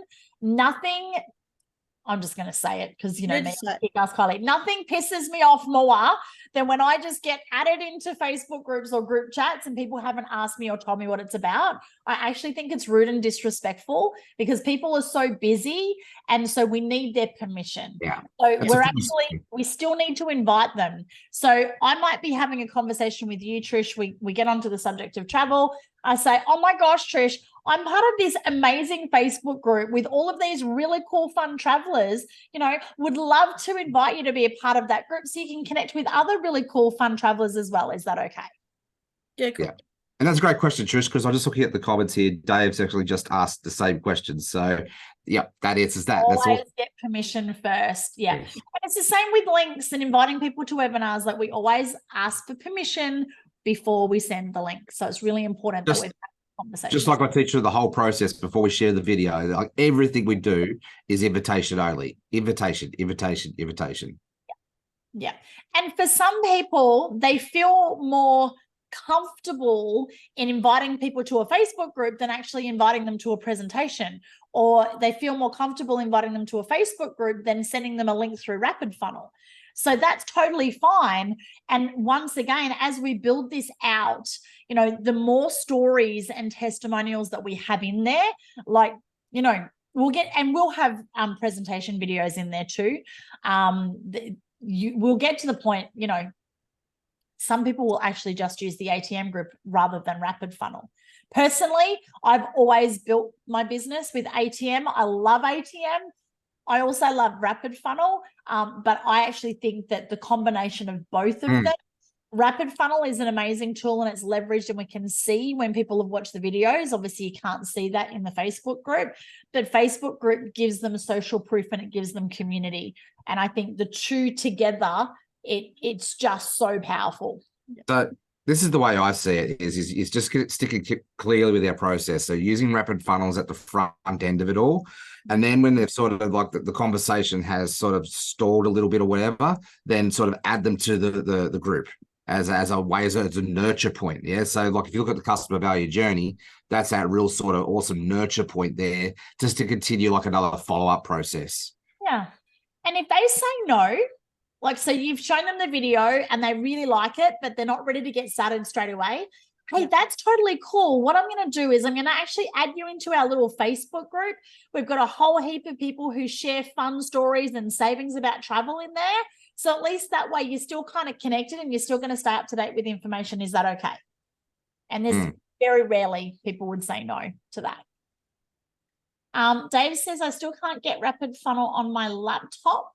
I'm just going to say it because, you know, Kylie, nothing pisses me off more than when I just get added into Facebook groups or group chats and people haven't asked me or told me what it's about. I actually think it's rude and disrespectful because people are so busy, and so we need their permission. Yeah. So we still need to invite them. So I might be having a conversation with you, Trish. We get onto the subject of travel. I say, oh my gosh, Trish, I'm part of this amazing Facebook group with all of these really cool, fun travelers, you know, would love to invite you to be a part of that group so you can connect with other really cool, fun travelers as well. Is that okay? Yeah, cool. Yeah. And that's a great question, Trish, because I'm just looking at the comments here. Dave's actually just asked the same question. So, yeah, that answers that. Always that's all. Get permission first. Yeah. Yes. And it's the same with links and inviting people to webinars. Like, we always ask for permission before we send the link. So it's really important that we've had conversations. Just like I teach you the whole process before we share the video, like everything we do is invitation only. Invitation. Yeah. And for some people, they feel more comfortable in inviting people to a Facebook group than actually inviting them to a presentation, or they feel more comfortable inviting them to a Facebook group than sending them a link through Rapid Funnel. So that's totally fine. And once again, as we build this out, you know, the more stories and testimonials that we have in there, like, you know, we'll have presentation videos in there too. We'll get to the point, you know, some people will actually just use the ATM group rather than Rapid Funnel. Personally, I've always built my business with ATM. I love ATM. I also love Rapid Funnel, but I actually think that the combination of both of them, Rapid Funnel is an amazing tool and it's leveraged, and we can see when people have watched the videos. Obviously, you can't see that in the Facebook group, but Facebook group gives them social proof and it gives them community. And I think the two together, it's just so powerful. So this is the way I see it is just sticking clearly with our process. So using Rapid Funnels at the front end of it all. And then when they've sort of like the conversation has sort of stalled a little bit or whatever, then sort of add them to the group as a nurture point. Yeah. So like if you look at the customer value journey, that's that real sort of awesome nurture point there, just to continue like another follow-up process. Yeah. And if they say no, like, so you've shown them the video and they really like it, but they're not ready to get started straight away. Hey, that's totally cool. What I'm going to do is I'm going to actually add you into our little Facebook group. We've got a whole heap of people who share fun stories and savings about travel in there. So at least that way you're still kind of connected and you're still going to stay up to date with information. Is that okay? And there's very rarely people would say no to that. Dave says, I still can't get Rapid Funnel on my laptop.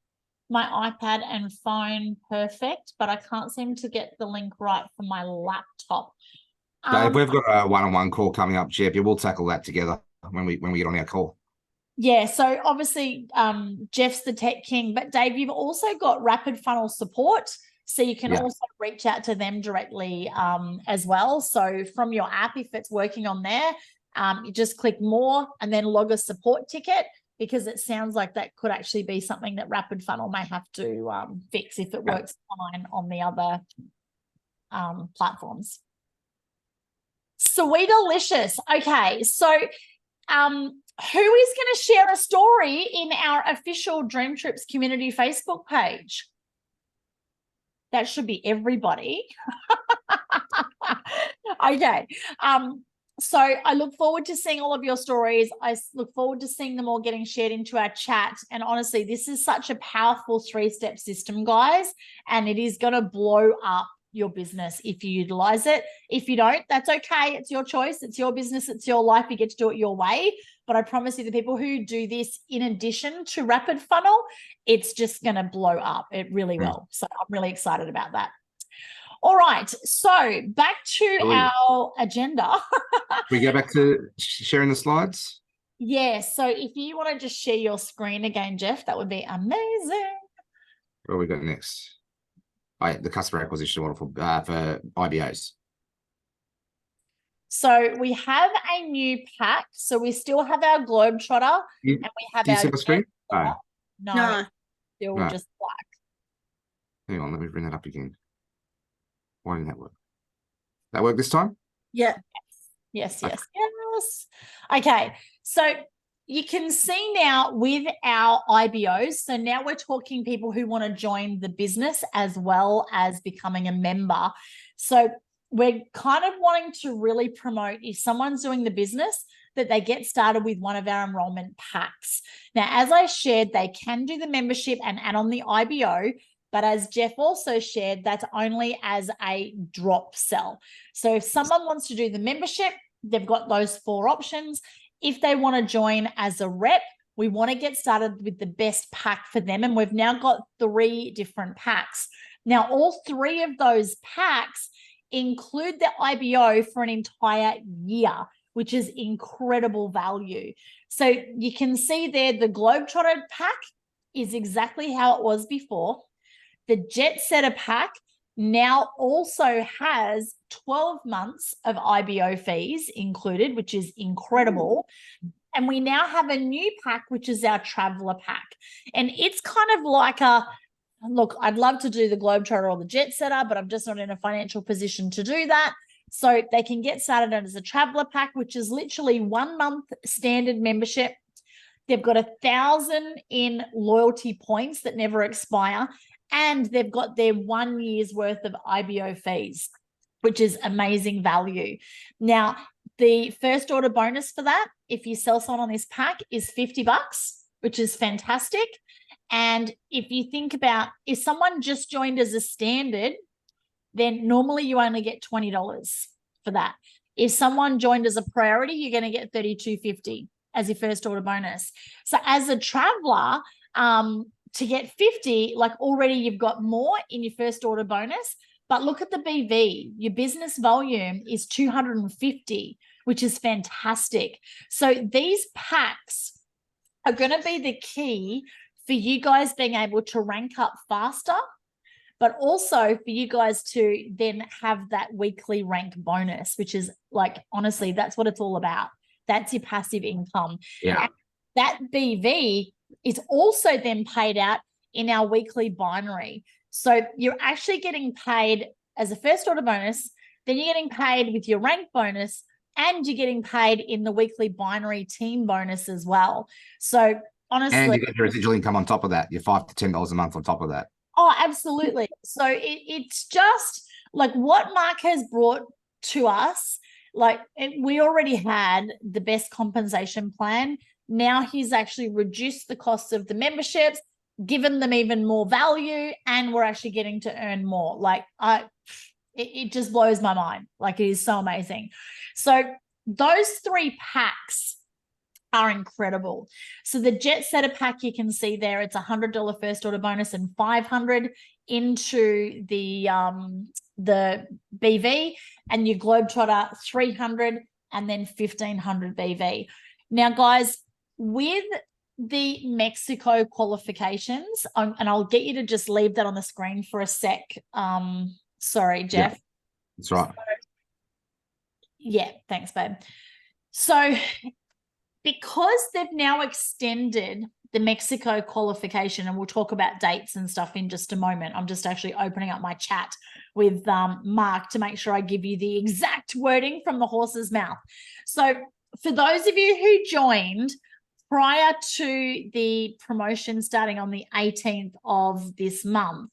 my iPad and phone perfect, but I can't seem to get the link right for my laptop. Dave, we've got a one-on-one call coming up, Jeff. We'll tackle that together when we get on our call. Yeah, so obviously Jeff's the tech king, but Dave, you've also got rapid funnel support. So you can also reach out to them directly as well. So from your app, if it's working on there, you just click more and then log a support ticket, because it sounds like that could actually be something that rapid funnel may have to fix if it works fine on the other platforms. Sweet delicious. Okay, so who is going to share a story in our official DreamTrips community Facebook page? That should be everybody. Okay. So I look forward to seeing all of your stories. I look forward to seeing them all getting shared into our chat. And honestly, this is such a powerful 3-step system, guys, and it is going to blow up your business if you utilize it. If you don't, that's okay. It's your choice. It's your business. It's your life. You get to do it your way. But I promise you, the people who do this in addition to rapid funnel, it's just going to blow up. It really will. So I'm really excited about that. All right. So back to our agenda. We go back to sharing the slides. Yeah. So if you want to just share your screen again, Jeff, that would be amazing. What we got next? The customer acquisition model for IBOs. So we have a new pack. So we still have our Globetrotter, and we have Do you our see my screen? No, still just black. Hang on, let me bring that up again. Why didn't that work? That work this time? Yeah. Yes. Okay, so you can see now with our IBOs, so now we're talking people who want to join the business as well as becoming a member. So we're kind of wanting to really promote, if someone's doing the business, that they get started with one of our enrollment packs. Now, as I shared, they can do the membership and add on the IBO, but as Jeff also shared, that's only as a drop sell. So if someone wants to do the membership, they've got those 4 options. If they want to join as a rep, we want to get started with the best pack for them. And we've now got 3 different packs. Now, all 3 of those packs include the IBO for an entire year, which is incredible value. So you can see there, the Globetrotter pack is exactly how it was before. The Jet Setter pack now also has 12 months of IBO fees included, which is incredible. And we now have a new pack, which is our Traveler pack. And it's kind of like look, I'd love to do the Globetrotter or the Jet Setter, but I'm just not in a financial position to do that. So they can get started as a Traveler pack, which is literally 1 month standard membership. They've got 1,000 in loyalty points that never expire. And they've got their 1 year's worth of IBO fees, which is amazing value. Now, the first order bonus for that, if you sell someone on this pack, is $50, which is fantastic. And if you think about, if someone just joined as a standard, then normally you only get $20 for that. If someone joined as a priority, you're going to get $32.50 as your first order bonus. So as a traveler, to get 50, like already you've got more in your first order bonus, but look at the BV. Your business volume is 250, which is fantastic. So these packs are going to be the key for you guys being able to rank up faster, but also for you guys to then have that weekly rank bonus, which is like, honestly, that's what it's all about. That's your passive income. Yeah. And that BV is also then paid out in our weekly binary. So you're actually getting paid as a first order bonus, then you're getting paid with your rank bonus, and you're getting paid in the weekly binary team bonus as well. So honestly, and you get your residual income on top of that, your $5 to $10 a month on top of that. Oh, absolutely. So it's just like what Mark has brought to us. Like we already had the best compensation plan. Now he's actually reduced the cost of the memberships, given them even more value, and we're actually getting to earn more. Like it just blows my mind. Like it is so amazing. So those 3 packs are incredible. So the Jet Setter pack, you can see there, it's $100 first order bonus and $500 into the BV, and your Globetrotter $300 and then $1,500 BV. Now, guys, with the Mexico qualifications, and I'll get you to just leave that on the screen for a sec. Sorry, Jeff. Yeah, that's right. Yeah, thanks, babe. So because they've now extended the Mexico qualification, and we'll talk about dates and stuff in just a moment. I'm just actually opening up my chat with Mark to make sure I give you the exact wording from the horse's mouth. So for those of you who joined prior to the promotion starting on the 18th of this month,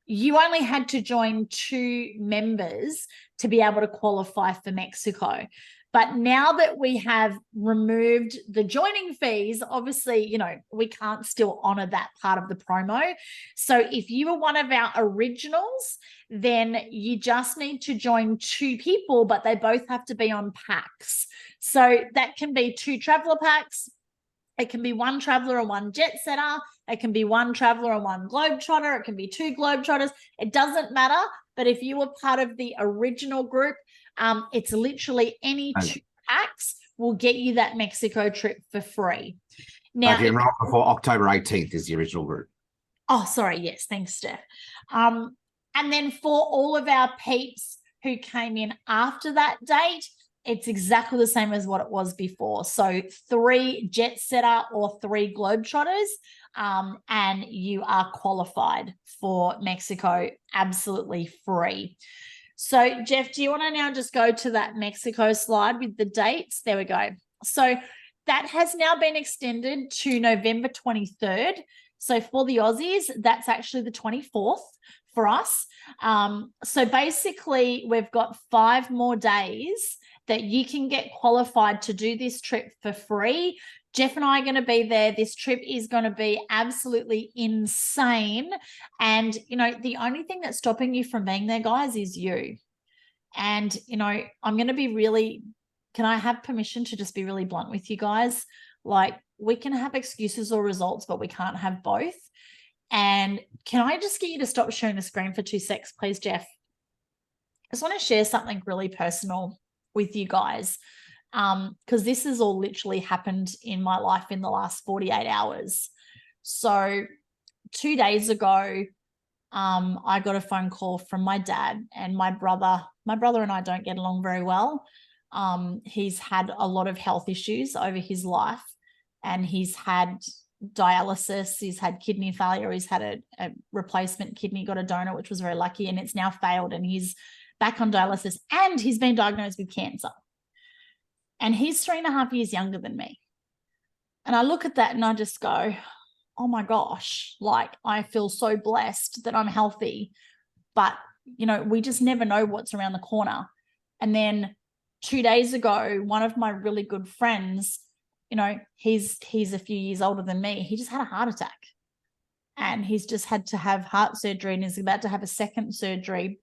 you only had to join 2 members to be able to qualify for Mexico. But now that we have removed the joining fees, obviously, you know, we can't still honor that part of the promo. So if you are one of our originals, then you just need to join 2 people, but they both have to be on packs. So that can be 2 traveler packs. It can be 1 traveler and 1 jet setter. It can be 1 traveler and 1 globetrotter. It can be 2 globetrotters. It doesn't matter. But if you were part of the original group, it's literally any 2 packs will get you that Mexico trip for free. Now, okay, enroll before October 18th is the original group. Oh, sorry. Yes. Thanks, Steph. And then for all of our peeps who came in after that date, it's exactly the same as what it was before. So 3 jet setter or 3 globetrotters, and you are qualified for Mexico absolutely free. So Jeff, do you want to now just go to that Mexico slide with the dates? There we go. So that has now been extended to November 23rd. So for the Aussies, that's actually the 24th for us. So basically we've got 5 more days that you can get qualified to do this trip for free. Jeff and I are going to be there. This trip is going to be absolutely insane. And, you know, the only thing that's stopping you from being there, guys, is you. And, you know, I'm going to be really, can I have permission to just be really blunt with you guys? Like, we can have excuses or results, but we can't have both. And can I just get you to stop sharing the screen for 2 secs, please, Jeff? I just want to share something really personal with you guys, because this has all literally happened in my life in the last 48 hours. So 2 days ago, I got a phone call from my dad, and my brother and I don't get along very well. He's had a lot of health issues over his life, and he's had dialysis, he's had kidney failure, he's had a replacement kidney, got a donor, which was very lucky, and it's now failed, and he's back on dialysis, and he's been diagnosed with cancer. And he's 3.5 years younger than me. And I look at that and I just go, oh my gosh, like, I feel so blessed that I'm healthy, but, you know, we just never know what's around the corner. And then 2 days ago, one of my really good friends, you know, he's a few years older than me. He just had a heart attack, and he's just had to have heart surgery, and is about to have a second surgery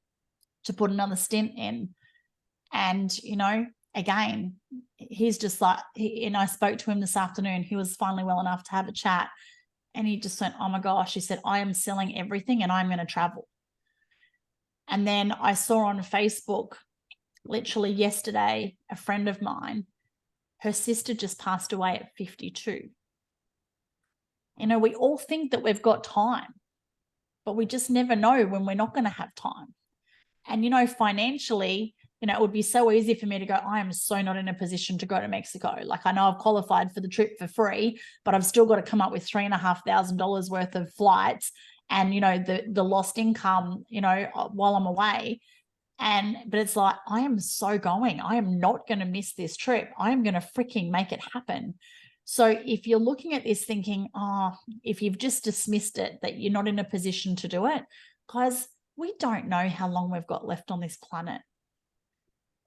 to put another stent in. And, you know, again, he's just like, and I spoke to him this afternoon. He was finally well enough to have a chat, and he just went, oh my gosh, he said, I am selling everything and I'm going to travel. And then I saw on Facebook literally yesterday, a friend of mine, her sister just passed away at 52. You know, we all think that we've got time, but we just never know when we're not going to have time. And, you know, financially, you know, it would be so easy for me to go, I am so not in a position to go to Mexico. Like, I know I've qualified for the trip for free, but I've still got to come up with $3,500 worth of flights and, you know, the lost income, you know, while I'm away. But it's like, I am so going. I am not going to miss this trip. I am going to freaking make it happen. So if you're looking at this thinking, oh, if you've just dismissed it, that you're not in a position to do it, guys, we don't know how long we've got left on this planet.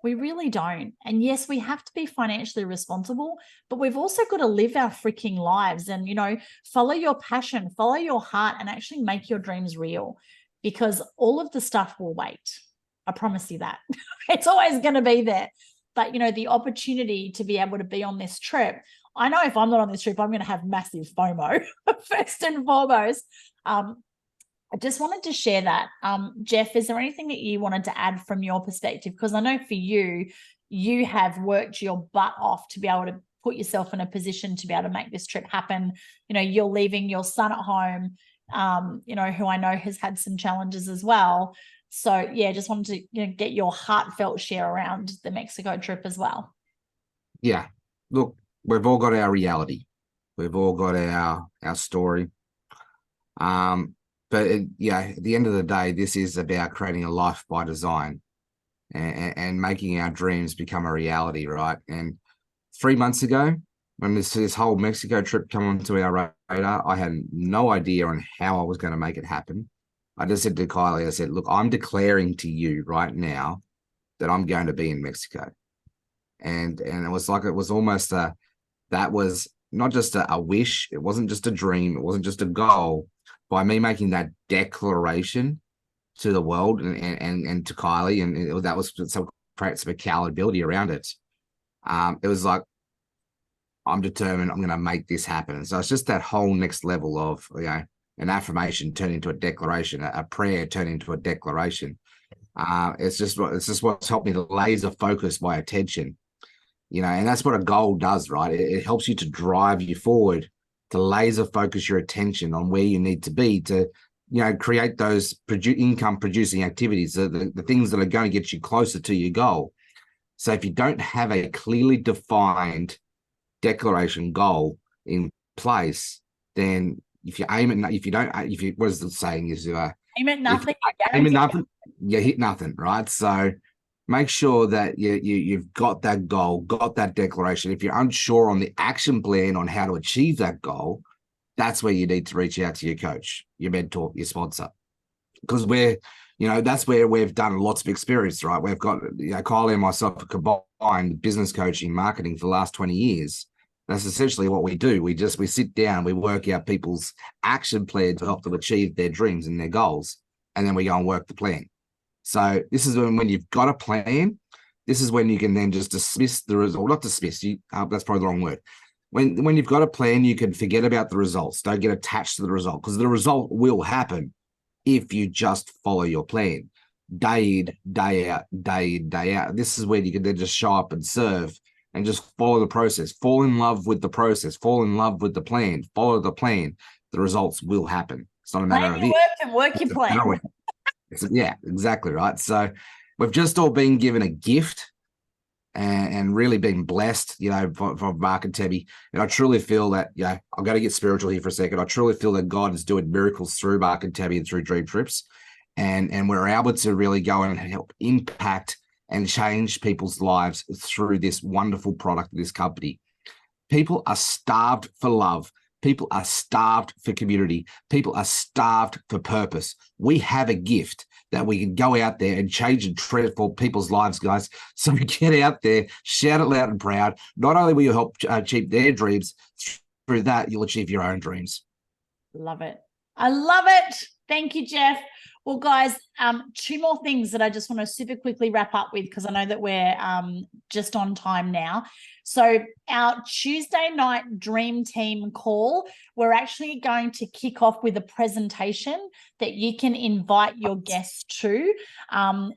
We really don't. And yes, we have to be financially responsible, but we've also got to live our freaking lives and, you know, follow your passion, follow your heart, and actually make your dreams real, because all of the stuff will wait. I promise you that. It's always going to be there. but, you know, the opportunity to be able to be on this trip. I know if I'm not on this trip, I'm going to have massive FOMO first and foremost. I just wanted to share that. Jeff, is there anything that you wanted to add from your perspective? Because I know for you, you have worked your butt off to be able to put yourself in a position to be able to make this trip happen. You know, you're leaving your son at home, you know, who I know has had some challenges as well. So yeah, just wanted to, you know, get your heartfelt share around the Mexico trip as well. Yeah. Look, we've all got our reality. We've all got our story. But at the end of the day, this is about creating a life by design and making our dreams become a reality, right? And 3 months ago, when this whole Mexico trip came onto our radar, I had no idea on how I was going to make it happen. I just said to Kylie, I said, look, I'm declaring to you right now that I'm going to be in Mexico. And it was like, it was almost that was not just a wish. It wasn't just a dream. It wasn't just a goal. By me making that declaration to the world and to Kylie, and that was some create some accountability around it. It was like, I'm determined, I'm going to make this happen. So it's just that whole next level of, you know, an affirmation turned into a declaration, a prayer turned into a declaration. It's just what's helped me to laser focus my attention, you know, and that's what a goal does, right? It helps you to drive you forward, to laser focus your attention on where you need to be to, you know, create those income producing activities, the things that are going to get you closer to your goal. So if you don't have a clearly defined declaration goal in place, then if you aim at, what is the saying is, Aim at nothing, you hit nothing, right? So make sure that you've got that goal, got that declaration. If you're unsure on the action plan on how to achieve that goal, that's where you need to reach out to your coach, your mentor, your sponsor, because that's where we've done lots of experience, right? We've got, you know, Kylie and myself have combined business coaching, marketing for the last 20 years. That's essentially what we do. We sit down, we work out people's action plan to help them achieve their dreams and their goals, and then we go and work the plan. So this is when you've got a plan, this is when you can then just dismiss the result, not dismiss, that's probably the wrong word. When you've got a plan, you can forget about the results. Don't get attached to the result, because the result will happen if you just follow your plan. Day in, day out, day in, day out. This is where you can then just show up and serve and just follow the process. Fall in love with the process. Fall in love with the plan. Follow the plan. The results will happen. It's not a matter of it. Work your plan. Yeah, exactly right. So we've just all been given a gift and really been blessed, you know, from Mark and Tebby. And I truly feel that, you know, I've got to get spiritual here for a second. I truly feel that God is doing miracles through Mark and Tebby and through DreamTrips. And we're able to really go and help impact and change people's lives through this wonderful product, this company. People are starved for love. People are starved for community. People are starved for purpose. We have a gift that we can go out there and change and transform people's lives, guys. So get out there, shout it loud and proud. Not only will you help achieve their dreams, through that, you'll achieve your own dreams. Love it. I love it. Thank you, Jeff. Well, guys, 2 more things that I just want to super quickly wrap up with, because I know that we're just on time now. So our Tuesday night Dream Team call, we're actually going to kick off with a presentation that you can invite your guests to.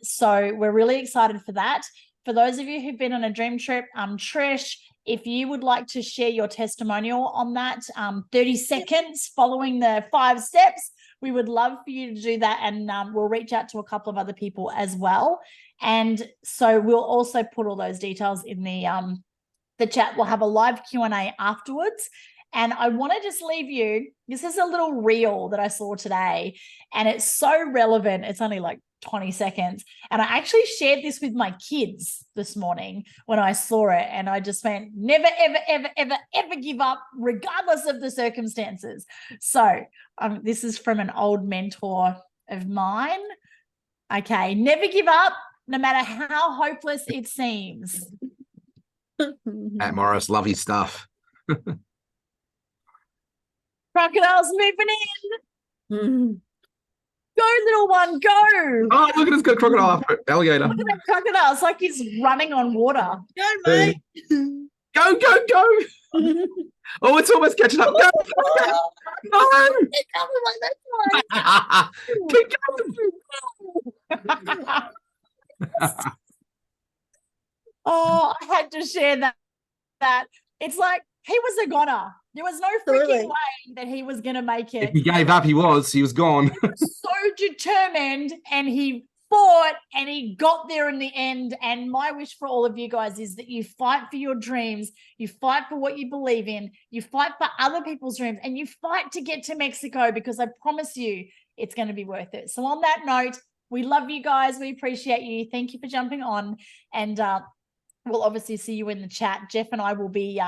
So we're really excited for that. For those of you who've been on a dream trip, Trish, if you would like to share your testimonial on that, 30 seconds following the 5 steps, we would love for you to do that, and we'll reach out to a couple of other people as well. And so we'll also put all those details in the chat. We'll have a live Q&A afterwards. And I want to just leave you, this is a little reel that I saw today, and it's so relevant. It's only like 20 seconds. And I actually shared this with my kids this morning when I saw it. And I just went, never, ever, ever, ever, ever give up, regardless of the circumstances. So this is from an old mentor of mine. Okay. Never give up, no matter how hopeless it seems. Matt Morris, lovely stuff. Crocodiles moving in. Go, little one, go. Oh, look at this, got a crocodile after it. Alligator. Look at that crocodile. It's like he's running on water. Go, mate. Go, go, go. Oh, it's almost catching up. Go, no. It's coming like that one. Keep going. Oh, I had to share that. It's like he was a goner. There was no freaking Absolutely. way that he was going to make it. If he gave up, he was gone. So determined, and he fought and he got there in the end. And my wish for all of you guys is that you fight for your dreams, you fight for what you believe in, you fight for other people's dreams, and you fight to get to Mexico, because I promise you it's going to be worth it. So on that note, we love you guys. We appreciate you. Thank you for jumping on. And we'll obviously see you in the chat. Jeff and I will be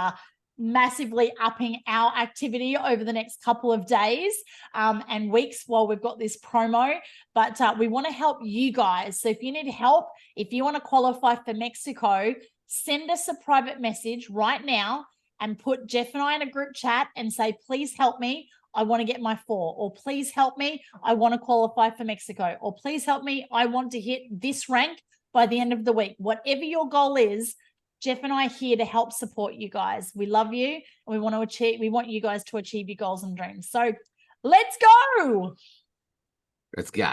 massively upping our activity over the next couple of days and weeks while we've got this promo. But we want to help you guys. So if you need help, if you want to qualify for Mexico, send us a private message right now and put Jeff and I in a group chat and say, please help me. I want to get my 4, or please help me. I want to qualify for Mexico, or please help me. I want to hit this rank by the end of the week. Whatever your goal is, Jeff and I are here to help support you guys. We love you, and we want you guys to achieve your goals and dreams. So let's go. Let's go.